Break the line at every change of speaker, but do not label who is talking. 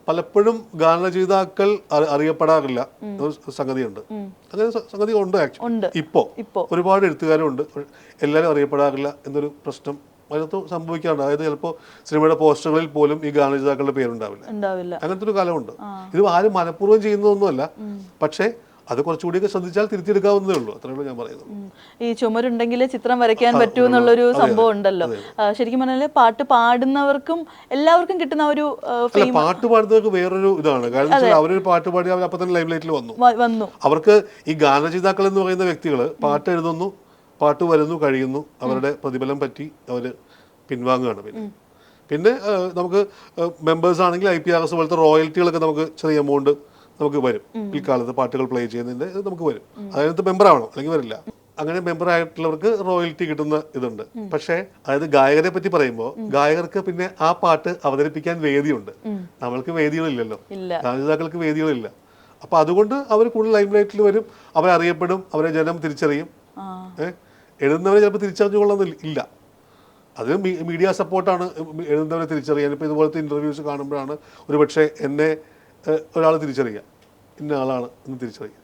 പലപ്പോഴും ഗാനരചയിതാക്കൾ അറിയപ്പെടാറില്ല സംഗതിയുണ്ട്. അങ്ങനെ സംഗതി ഉണ്ട് ആക്ച്വലി. ഇപ്പോ ഒരുപാട് എഴുത്തുകാരുണ്ട്, എല്ലാവരും അറിയപ്പെടാറില്ല എന്നൊരു പ്രശ്നം അതിനകത്ത് സംഭവിക്കാറുണ്ട്. അതായത് ചിലപ്പോൾ സിനിമയുടെ പോസ്റ്ററുകളിൽ പോലും ഈ ഗാനരചയിതാക്കളുടെ പേരുണ്ടാവില്ല. അങ്ങനത്തെ ഒരു കാലമുണ്ട്. ഇത് ആരും മനഃപൂർവ്വം ചെയ്യുന്നതൊന്നുമല്ല, പക്ഷേ അത് കുറച്ചുകൂടിയൊക്കെ ശ്രദ്ധിച്ചാൽ തിരുത്തിയെടുക്കാവുന്നതേ ഉള്ളൂ. അത്രയുള്ളൂ ഞാൻ പറയുന്നത്.
ഈ ചുമരുണ്ടെങ്കിൽ ചിത്രം വരയ്ക്കാൻ പറ്റൂ എന്നുള്ളൊരു സംഭവം ഉണ്ടല്ലോ. ശരിക്കും പറഞ്ഞാൽ പാട്ട് പാടുന്നവർക്കും എല്ലാവർക്കും കിട്ടുന്ന ഒരു
പാട്ട് പാടുന്നവർക്ക് വേറൊരു ഇതാണ്. കാരണം അവരൊരു പാട്ട് പാടി അവർ അപ്പം തന്നെ ലൈം ലൈറ്റിൽ വന്നു. അവർക്ക് ഈ ഗാനരചയിതാക്കൾ എന്ന് പറയുന്ന വ്യക്തികൾ പാട്ട് എഴുതുന്നു, പാട്ട് വരുന്നു, കഴിയുന്നു, അവരുടെ പ്രതിഫലം പറ്റി അവർ പിൻവാങ്ങുകയാണ്. പിന്നെ നമുക്ക് മെമ്പേഴ്സ് ആണെങ്കിൽ IPRS പോലത്തെ റോയൽറ്റികളൊക്കെ നമുക്ക് ചെറിയ എമൗണ്ട് നമുക്ക് വരും. പിൽക്കാലത്ത് പാട്ടുകൾ പ്ലേ ചെയ്യുന്നതിൻ്റെ നമുക്ക് വരും. അതിനകത്ത് മെമ്പർ ആവണം, അല്ലെങ്കിൽ വരില്ല. അങ്ങനെ മെമ്പർ ആയിട്ടുള്ളവർക്ക് റോയൽറ്റി കിട്ടുന്ന ഇതുണ്ട്. പക്ഷേ അതായത് ഗായകരെ പറ്റി പറയുമ്പോൾ ഗായകർക്ക് പിന്നെ ആ പാട്ട് അവതരിപ്പിക്കാൻ വേദിയുണ്ട്. നമ്മൾക്ക് വേദികളില്ലല്ലോ, ഗാനരചയിതാക്കൾക്ക് വേദികളില്ല. അപ്പൊ അതുകൊണ്ട് അവർ കൂടുതൽ ലൈം ലൈറ്റിൽ വരും, അവരറിയപ്പെടും, അവരെ ജനം തിരിച്ചറിയും. എഴുതുന്നവരെ ചിലപ്പോൾ തിരിച്ചറിഞ്ഞുകൊള്ളുന്നില്ല. അത് മീഡിയ സപ്പോർട്ടാണ് എഴുതുന്നവരെ തിരിച്ചറിയാൻ. ഇപ്പോൾ ഇതുപോലത്തെ ഇൻ്റർവ്യൂസ് കാണുമ്പോഴാണ് ഒരുപക്ഷെ എന്നെ ഒരാൾ തിരിച്ചറിയുക, ഇന്ന ആളാണ് എന്ന് തിരിച്ചറിയുക.